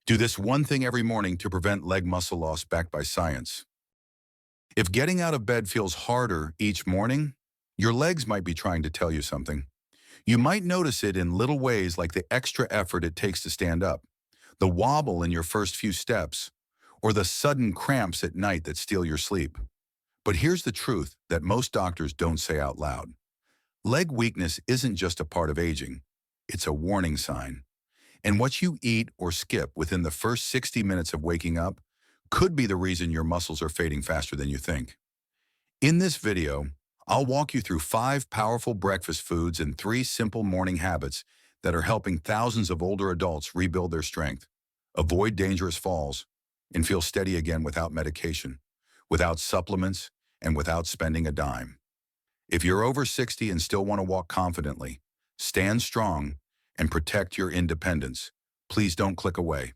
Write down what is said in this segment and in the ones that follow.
Do this one thing every morning to prevent leg muscle loss backed by science. If getting out of bed feels harder each morning, your legs might be trying to tell you something. You might notice it in little ways like the extra effort it takes to stand up, the wobble in your first few steps, or the sudden cramps at night that steal your sleep. But here's the truth that most doctors don't say out loud. Leg weakness isn't just a part of aging. It's a warning sign. And what you eat or skip within the first 60 minutes of waking up could be the reason your muscles are fading faster than you think. In this video, I'll walk you through 5 powerful breakfast foods and 3 simple morning habits that are helping thousands of older adults rebuild their strength, avoid dangerous falls, and feel steady again without medication, without supplements, and without spending a dime. If you're over 60 and still want to walk confidently, stand strong, and protect your independence, please don't click away.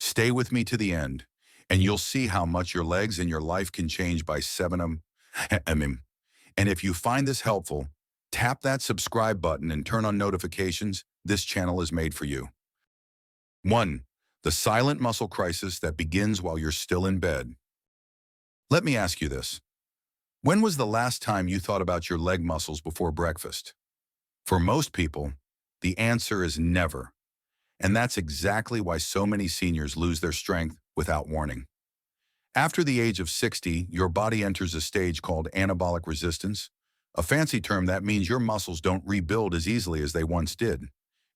Stay with me to the end, and you'll see how much your legs and your life can change by 7 mm. And if you find this helpful, tap that subscribe button and turn on notifications. This channel is made for you. 1. The silent muscle crisis that begins while you're still in bed. Let me ask you this. When was the last time you thought about your leg muscles before breakfast? For most people, the answer is never. And that's exactly why so many seniors lose their strength without warning. After the age of 60, your body enters a stage called anabolic resistance, a fancy term that means your muscles don't rebuild as easily as they once did.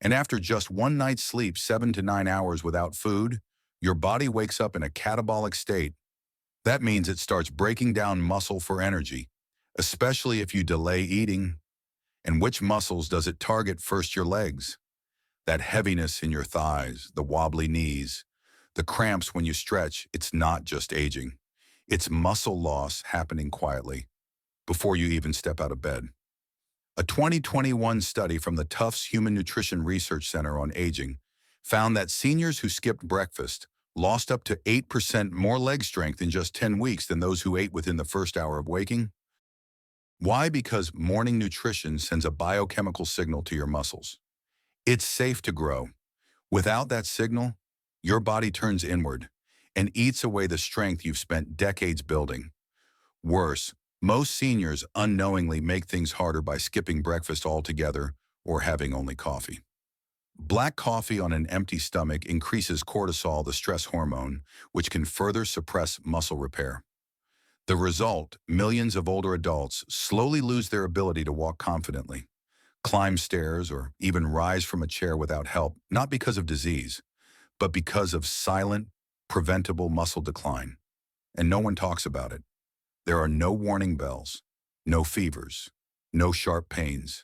And after just one night's sleep, 7 to 9 hours without food, your body wakes up in a catabolic state. That means it starts breaking down muscle for energy, especially if you delay eating. And which muscles does it target first? Your legs. That heaviness in your thighs, the wobbly knees, the cramps when you stretch, it's not just aging. It's muscle loss happening quietly, before you even step out of bed. A 2021 study from the Tufts Human Nutrition Research Center on Aging found that seniors who skipped breakfast lost up to 8% more leg strength in just 10 weeks than those who ate within the first hour of waking. Why? Because morning nutrition sends a biochemical signal to your muscles. It's safe to grow. Without that signal, your body turns inward and eats away the strength you've spent decades building. Worse, most seniors unknowingly make things harder by skipping breakfast altogether or having only coffee. Black coffee on an empty stomach increases cortisol, the stress hormone, which can further suppress muscle repair. The result, millions of older adults slowly lose their ability to walk confidently, climb stairs, or even rise from a chair without help, not because of disease, but because of silent, preventable muscle decline. And no one talks about it. There are no warning bells, no fevers, no sharp pains,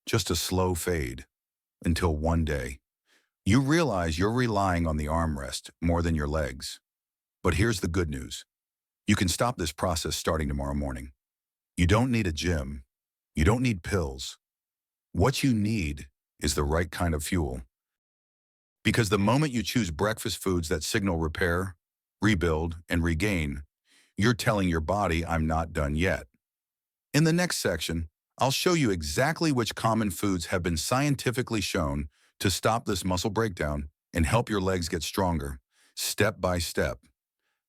just a slow fade, until one day, you realize you're relying on the armrest more than your legs. But here's the good news. You can stop this process starting tomorrow morning. You don't need a gym. You don't need pills. What you need is the right kind of fuel. Because the moment you choose breakfast foods that signal repair, rebuild, and regain, you're telling your body, I'm not done yet. In the next section, I'll show you exactly which common foods have been scientifically shown to stop this muscle breakdown and help your legs get stronger, step by step.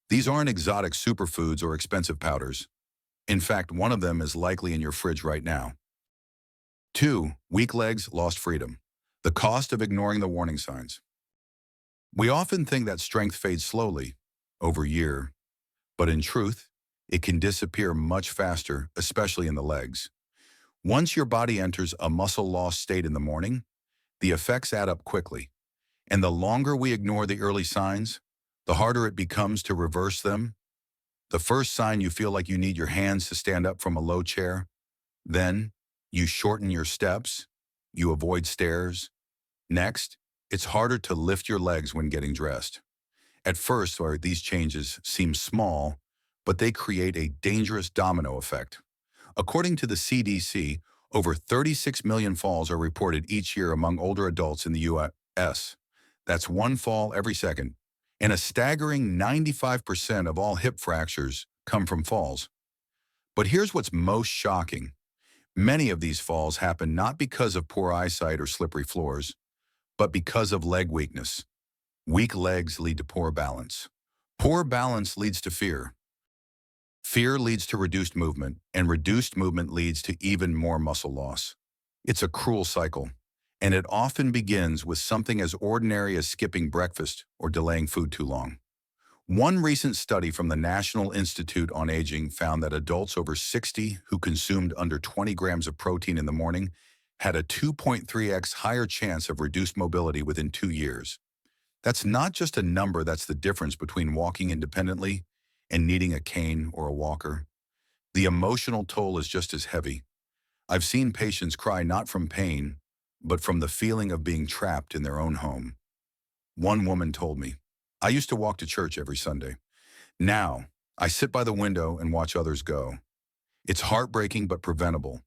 These aren't exotic superfoods or expensive powders. In fact, one of them is likely in your fridge right now. 2. Weak legs, lost freedom. The cost of ignoring the warning signs. We often think that strength fades slowly, over a year, but in truth, it can disappear much faster, especially in the legs. Once your body enters a muscle loss state in the morning, the effects add up quickly. And the longer we ignore the early signs, the harder it becomes to reverse them. The first sign, you feel like you need your hands to stand up from a low chair. Then, you shorten your steps. You avoid stairs. Next, it's harder to lift your legs when getting dressed. At first, these changes seem small, but they create a dangerous domino effect. According to the CDC, over 36 million falls are reported each year among older adults in the U.S. That's one fall every second. And a staggering 95% of all hip fractures come from falls. But here's what's most shocking. Many of these falls happen not because of poor eyesight or slippery floors, but because of leg weakness. Weak legs lead to poor balance. Poor balance leads to fear. Fear leads to reduced movement, and reduced movement leads to even more muscle loss. It's a cruel cycle, and it often begins with something as ordinary as skipping breakfast or delaying food too long. One recent study from the National Institute on Aging found that adults over 60 who consumed under 20 grams of protein in the morning had a 2.3x higher chance of reduced mobility within 2 years. That's not just a number, that's the difference between walking independently and needing a cane or a walker. The emotional toll is just as heavy. I've seen patients cry not from pain, but from the feeling of being trapped in their own home. One woman told me, "I used to walk to church every Sunday. Now, I sit by the window and watch others go. It's heartbreaking but preventable."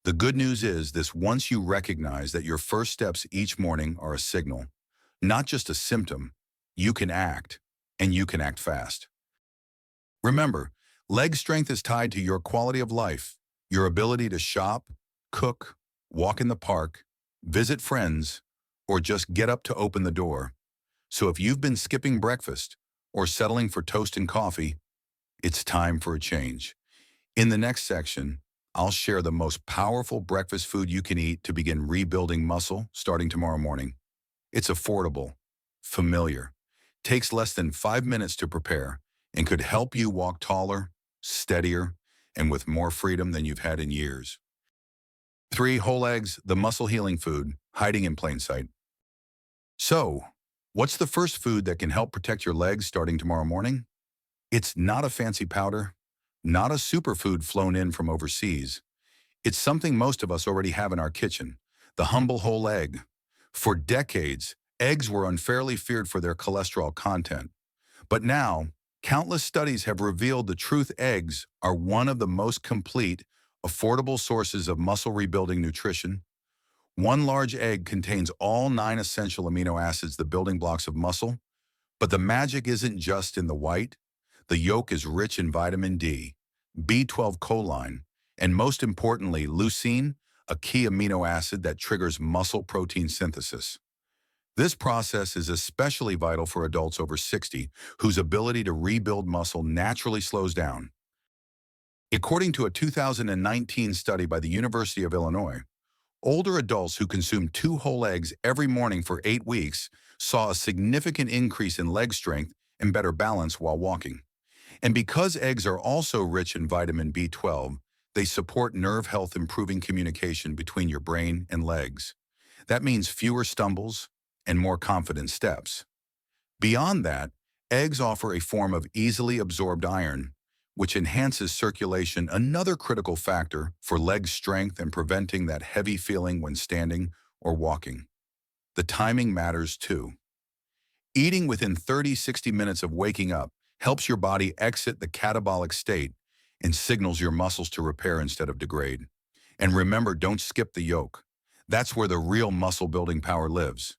The good news is this: once you recognize that your first steps each morning are a signal, not just a symptom, you can act, and you can act fast. Remember, leg strength is tied to your quality of life, your ability to shop, cook, walk in the park, visit friends, or just get up to open the door. So if you've been skipping breakfast or settling for toast and coffee, it's time for a change. In the next section, I'll share the most powerful breakfast food you can eat to begin rebuilding muscle starting tomorrow morning. It's affordable, familiar, takes less than 5 minutes to prepare, and could help you walk taller, steadier, and with more freedom than you've had in years. 3. Whole eggs, the muscle healing food, hiding in plain sight. So, what's the first food that can help protect your legs starting tomorrow morning? It's not a fancy powder, not a superfood flown in from overseas. It's something most of us already have in our kitchen: the humble whole egg. For decades, eggs were unfairly feared for their cholesterol content. But now, countless studies have revealed the truth: eggs are one of the most complete, affordable sources of muscle rebuilding nutrition. One large egg contains all 9 essential amino acids, the building blocks of muscle. But the magic isn't just in the white. The yolk is rich in vitamin D, B12 choline, and most importantly, leucine, a key amino acid that triggers muscle protein synthesis. This process is especially vital for adults over 60, whose ability to rebuild muscle naturally slows down. According to a 2019 study by the University of Illinois, older adults who consumed 2 whole eggs every morning for 8 weeks saw a significant increase in leg strength and better balance while walking. And because eggs are also rich in vitamin B12, they support nerve health, improving communication between your brain and legs. That means fewer stumbles and more confident steps. Beyond that, eggs offer a form of easily absorbed iron, which enhances circulation, another critical factor for leg strength and preventing that heavy feeling when standing or walking. The timing matters too. Eating within 30-60 minutes of waking up helps your body exit the catabolic state and signals your muscles to repair instead of degrade. And remember, don't skip the yolk. That's where the real muscle building power lives.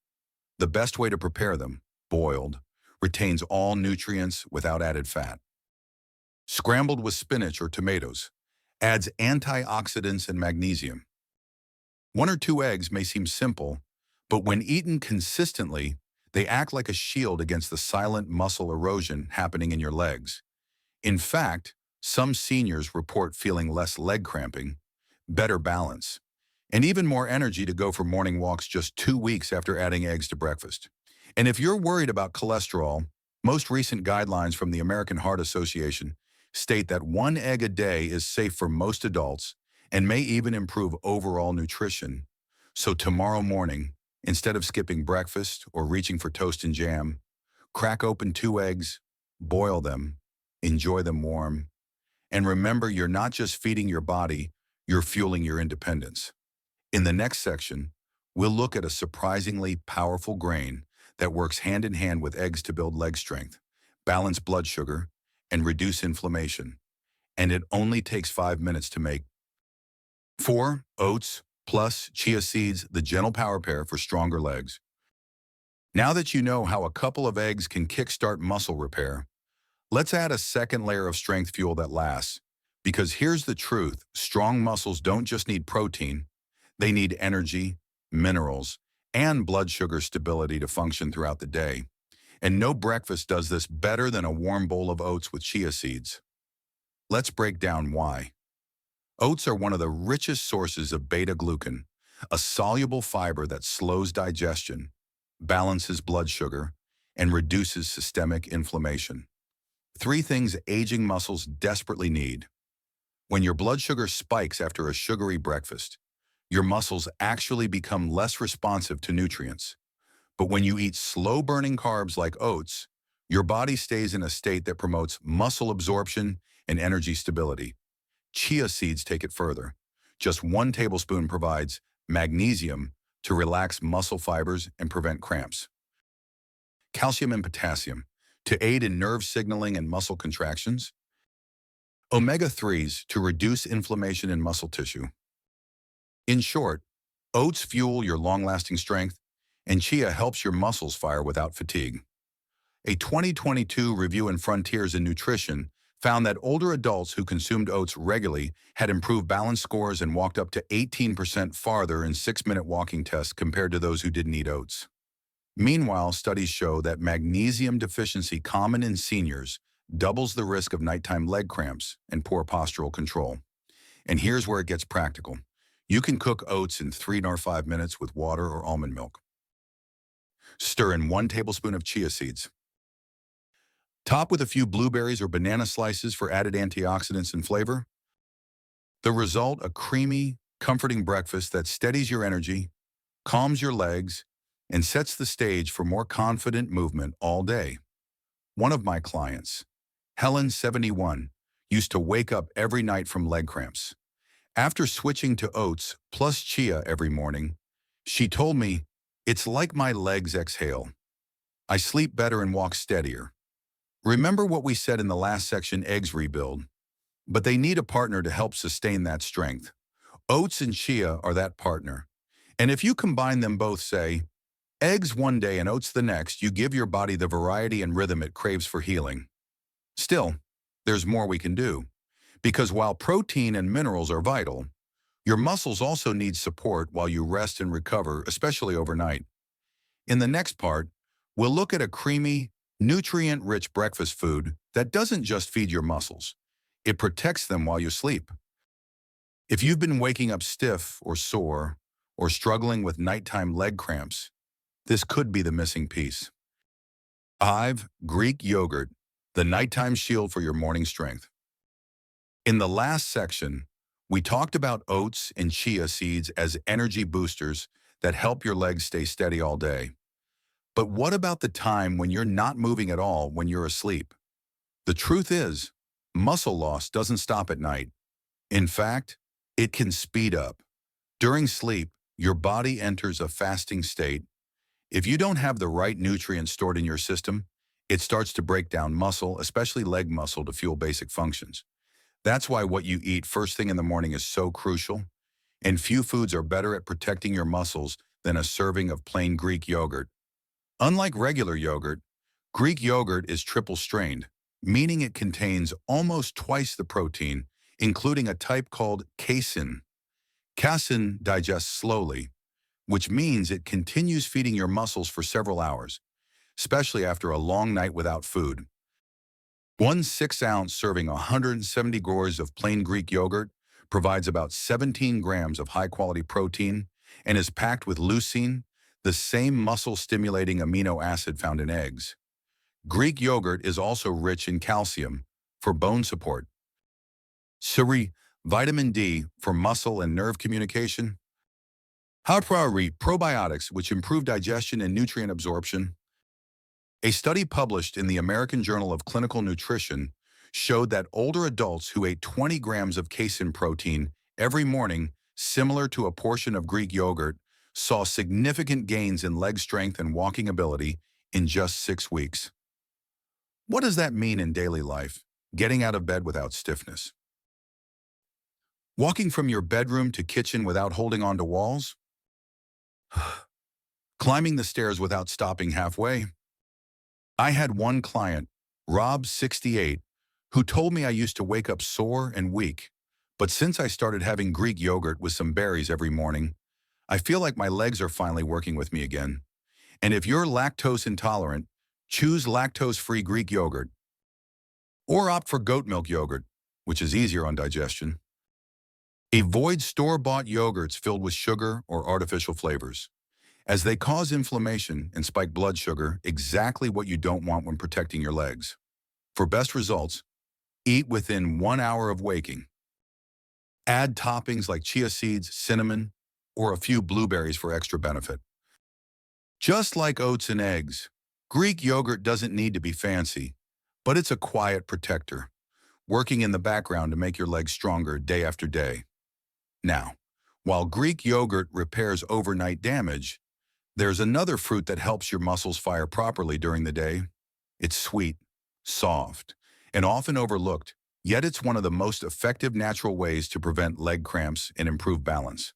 The best way to prepare them, boiled, retains all nutrients without added fat. Scrambled with spinach or tomatoes adds antioxidants and magnesium. 1 or 2 eggs may seem simple, but when eaten consistently, they act like a shield against the silent muscle erosion happening in your legs. In fact, some seniors report feeling less leg cramping, better balance, and even more energy to go for morning walks just 2 weeks after adding eggs to breakfast. And if you're worried about cholesterol, most recent guidelines from the American Heart Association state that 1 egg a day is safe for most adults and may even improve overall nutrition. So tomorrow morning, instead of skipping breakfast or reaching for toast and jam, crack open 2 eggs, boil them, enjoy them warm, and remember, you're not just feeding your body, you're fueling your independence. In the next section, we'll look at a surprisingly powerful grain that works hand in hand with eggs to build leg strength, balance blood sugar, and reduce inflammation. And it only takes 5 minutes to make. 4. Oats plus chia seeds, the gentle power pair for stronger legs. Now that you know how a couple of eggs can kickstart muscle repair, let's add a second layer of strength fuel that lasts. Because here's the truth: strong muscles don't just need protein, they need energy, minerals, and blood sugar stability to function throughout the day. And no breakfast does this better than a warm bowl of oats with chia seeds. Let's break down why. Oats are one of the richest sources of beta-glucan, a soluble fiber that slows digestion, balances blood sugar, and reduces systemic inflammation. Three things aging muscles desperately need. When your blood sugar spikes after a sugary breakfast, your muscles actually become less responsive to nutrients. But when you eat slow-burning carbs like oats, your body stays in a state that promotes muscle absorption and energy stability. Chia seeds take it further. Just 1 tablespoon provides magnesium to relax muscle fibers and prevent cramps. Calcium and potassium to aid in nerve signaling and muscle contractions. Omega-3s to reduce inflammation in muscle tissue. In short, oats fuel your long-lasting strength, and chia helps your muscles fire without fatigue. A 2022 review in Frontiers in Nutrition found that older adults who consumed oats regularly had improved balance scores and walked up to 18% farther in 6-minute walking tests compared to those who didn't eat oats. Meanwhile, studies show that magnesium deficiency common in seniors doubles the risk of nighttime leg cramps and poor postural control. And here's where it gets practical. You can cook oats in 3 or 5 minutes with water or almond milk. Stir in 1 tablespoon of chia seeds. Top with a few blueberries or banana slices for added antioxidants and flavor. The result, a creamy, comforting breakfast that steadies your energy, calms your legs, and sets the stage for more confident movement all day. One of my clients, Helen, 71, used to wake up every night from leg cramps. After switching to oats plus chia every morning, she told me, "It's like my legs exhale. I sleep better and walk steadier." Remember what we said in the last section, eggs rebuild, but they need a partner to help sustain that strength. Oats and chia are that partner. And if you combine them both, say, eggs one day and oats the next, you give your body the variety and rhythm it craves for healing. Still, there's more we can do. Because while protein and minerals are vital, your muscles also need support while you rest and recover, especially overnight. In the next part, we'll look at a creamy, nutrient-rich breakfast food that doesn't just feed your muscles. It protects them while you sleep. If you've been waking up stiff or sore or struggling with nighttime leg cramps, this could be the missing piece. Greek yogurt, the nighttime shield for your morning strength. In the last section, we talked about oats and chia seeds as energy boosters that help your legs stay steady all day. But what about the time when you're not moving at all when you're asleep? The truth is, muscle loss doesn't stop at night. In fact, it can speed up. During sleep, your body enters a fasting state. If you don't have the right nutrients stored in your system, it starts to break down muscle, especially leg muscle, to fuel basic functions. That's why what you eat first thing in the morning is so crucial, and few foods are better at protecting your muscles than a serving of plain Greek yogurt. Unlike regular yogurt, Greek yogurt is triple strained, meaning it contains almost twice the protein, including a type called casein. Casein digests slowly, which means it continues feeding your muscles for several hours, especially after a long night without food. One 6-ounce serving 170 grams of plain Greek yogurt provides about 17 grams of high-quality protein and is packed with leucine, the same muscle-stimulating amino acid found in eggs. Greek yogurt is also rich in calcium for bone support, vitamin D for muscle and nerve communication, probiotics which improve digestion and nutrient absorption. A study published in the American Journal of Clinical Nutrition showed that older adults who ate 20 grams of casein protein every morning, similar to a portion of Greek yogurt, saw significant gains in leg strength and walking ability in just 6 weeks. What does that mean in daily life, getting out of bed without stiffness? Walking from your bedroom to kitchen without holding on to walls? Climbing the stairs without stopping halfway? I had one client, Rob, 68, who told me I used to wake up sore and weak, but since I started having Greek yogurt with some berries every morning, I feel like my legs are finally working with me again. And if you're lactose intolerant, Choose lactose-free Greek yogurt, or opt for goat milk yogurt, which is easier on digestion. Avoid store-bought yogurts filled with sugar or artificial flavors, as they cause inflammation and spike blood sugar, exactly what you don't want when protecting your legs. For best results, eat within 1 hour of waking. Add toppings like chia seeds, cinnamon, or a few blueberries for extra benefit. Just like oats and eggs, Greek yogurt doesn't need to be fancy, but it's a quiet protector, working in the background to make your legs stronger day after day. Now, while Greek yogurt repairs overnight damage, there's another fruit that helps your muscles fire properly during the day. It's sweet, soft, and often overlooked, yet it's one of the most effective natural ways to prevent leg cramps and improve balance.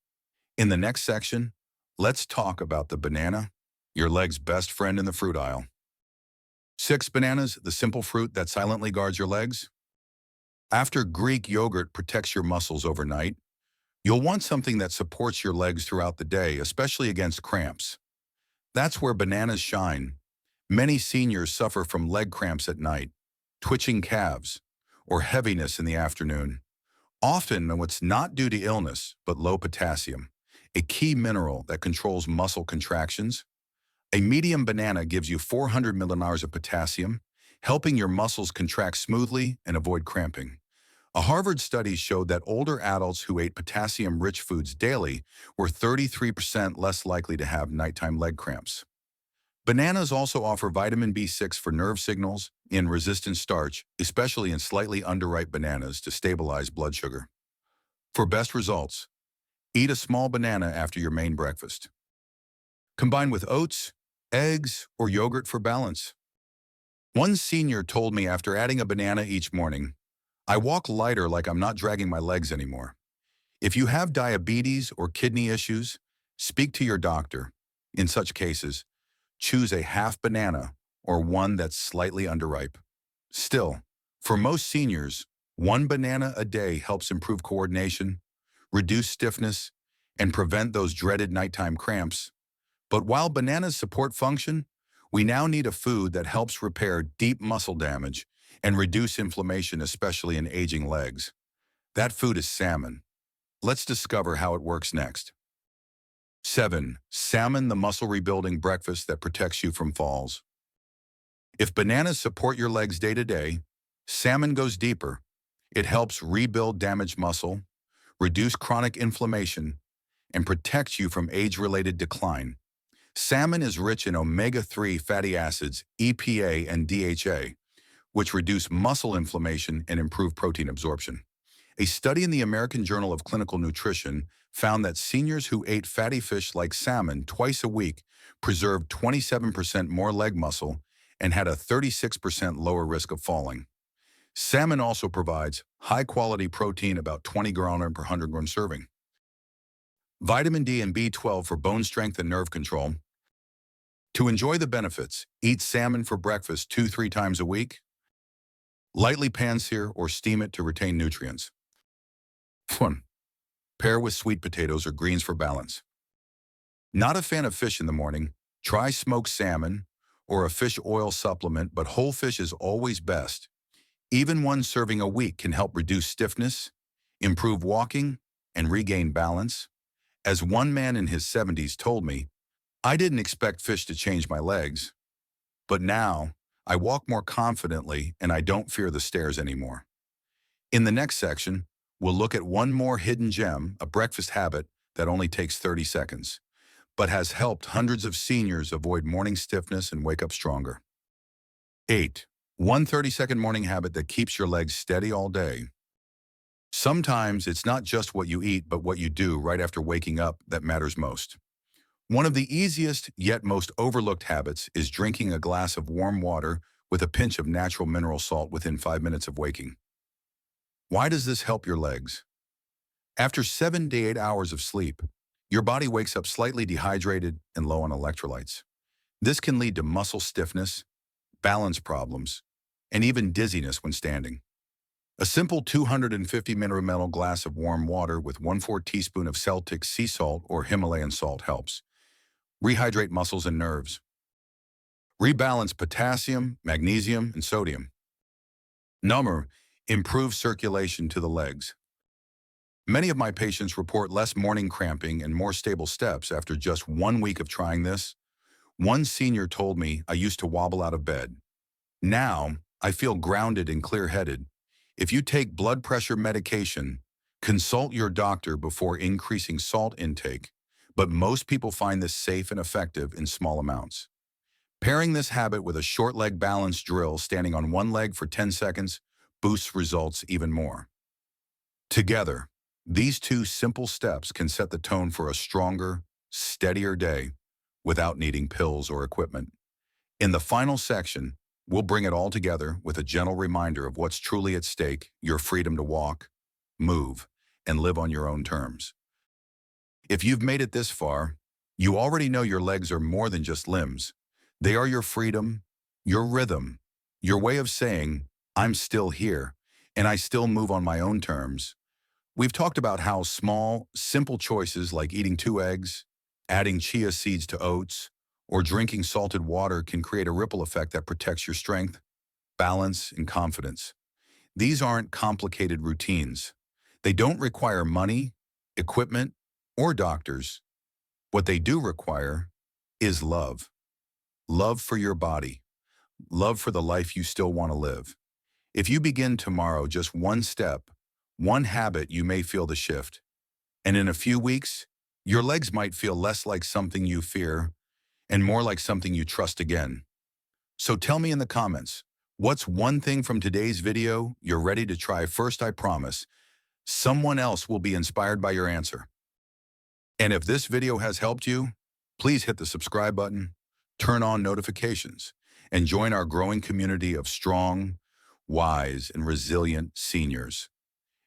In the next section, let's talk about the banana, your leg's best friend in the fruit aisle. 6 bananas, the simple fruit that silently guards your legs. After Greek yogurt protects your muscles overnight, you'll want something that supports your legs throughout the day, especially against cramps. That's where bananas shine. Many seniors suffer from leg cramps at night, twitching calves, or heaviness in the afternoon. Often, it's not due to illness, but low potassium, a key mineral that controls muscle contractions. A medium banana gives you 400 millimoles of potassium, helping your muscles contract smoothly and avoid cramping. A Harvard study showed that older adults who ate potassium-rich foods daily were 33% less likely to have nighttime leg cramps. Bananas also offer vitamin B6 for nerve signals in resistant starch, especially in slightly underripe bananas to stabilize blood sugar. For best results, eat a small banana after your main breakfast. Combine with oats, eggs, or yogurt for balance. One senior told me after adding a banana each morning, "I walk lighter like I'm not dragging my legs anymore." If you have diabetes or kidney issues, speak to your doctor. In such cases, choose a half banana or one that's slightly underripe. Still, for most seniors, 1 banana a day helps improve coordination, reduce stiffness, and prevent those dreaded nighttime cramps. But while bananas support function, we now need a food that helps repair deep muscle damage and reduce inflammation, especially in aging legs. That food is salmon. Let's discover how it works next. 7. Salmon, the muscle-rebuilding breakfast that protects you from falls. If bananas support your legs day to day, salmon goes deeper. It helps rebuild damaged muscle, reduce chronic inflammation, and protects you from age-related decline. Salmon is rich in omega-3 fatty acids, EPA and DHA, which reduce muscle inflammation and improve protein absorption. A study in the American Journal of Clinical Nutrition found that seniors who ate fatty fish like salmon twice a week preserved 27% more leg muscle and had a 36% lower risk of falling. Salmon also provides high-quality protein, about 20 grams per 100 gram serving. Vitamin D and B12 for bone strength and nerve control. To enjoy the benefits, eat salmon for breakfast 2-3 times a week. Lightly pan-sear or steam it to retain nutrients. 1. Pair with sweet potatoes or greens for balance. Not a fan of fish in the morning? Try smoked salmon or a fish oil supplement, but whole fish is always best. Even 1 serving a week can help reduce stiffness, improve walking, and regain balance. As one man in his 70s told me, "I didn't expect fish to change my legs, but now I walk more confidently and I don't fear the stairs anymore." In the next section, we'll look at one more hidden gem, a breakfast habit that only takes 30 seconds, but has helped hundreds of seniors avoid morning stiffness and wake up stronger. 8. One 30-second morning habit that keeps your legs steady all day. Sometimes it's not just what you eat, but what you do right after waking up that matters most. One of the easiest yet most overlooked habits is drinking a glass of warm water with a pinch of natural mineral salt within 5 minutes of waking. Why does this help your legs? After 7 to 8 hours of sleep, your body wakes up slightly dehydrated and low on electrolytes. This can lead to muscle stiffness, balance problems, and even dizziness when standing. A simple 250 milliliter glass of warm water with 1/4 teaspoon of Celtic sea salt or Himalayan salt helps. Rehydrate muscles and nerves. Rebalance potassium, magnesium, and sodium. Number, improve circulation to the legs. Many of my patients report less morning cramping and more stable steps after just 1 week of trying this. One senior told me I used to wobble out of bed. Now, I feel grounded and clear-headed. If you take blood pressure medication, consult your doctor before increasing salt intake, but most people find this safe and effective in small amounts. Pairing this habit with a short leg balance drill standing on one leg for 10 seconds boosts results even more. Together, these two simple steps can set the tone for a stronger, steadier day without needing pills or equipment. In the final section, we'll bring it all together with a gentle reminder of what's truly at stake: your freedom to walk, move, and live on your own terms. If you've made it this far, you already know your legs are more than just limbs. They are your freedom, your rhythm, your way of saying, I'm still here, and I still move on my own terms. We've talked about how small, simple choices like eating 2 eggs, adding chia seeds to oats, or drinking salted water can create a ripple effect that protects your strength, balance, and confidence. These aren't complicated routines. They don't require money, equipment, or doctors. What they do require is love. Love for your body. Love for the life you still want to live. If you begin tomorrow just one step, one habit, you may feel the shift. And in a few weeks, your legs might feel less like something you fear and more like something you trust again. So tell me in the comments, what's one thing from today's video you're ready to try first? I promise someone else will be inspired by your answer. And if this video has helped you, please hit the subscribe button, turn on notifications, and join our growing community of strong, wise, and resilient seniors.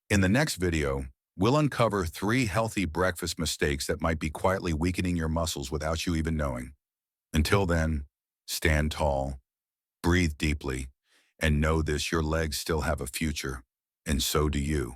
In the next video, we'll uncover 3 healthy breakfast mistakes that might be quietly weakening your muscles without you even knowing. Until then, stand tall, breathe deeply, and know this: your legs still have a future, and so do you.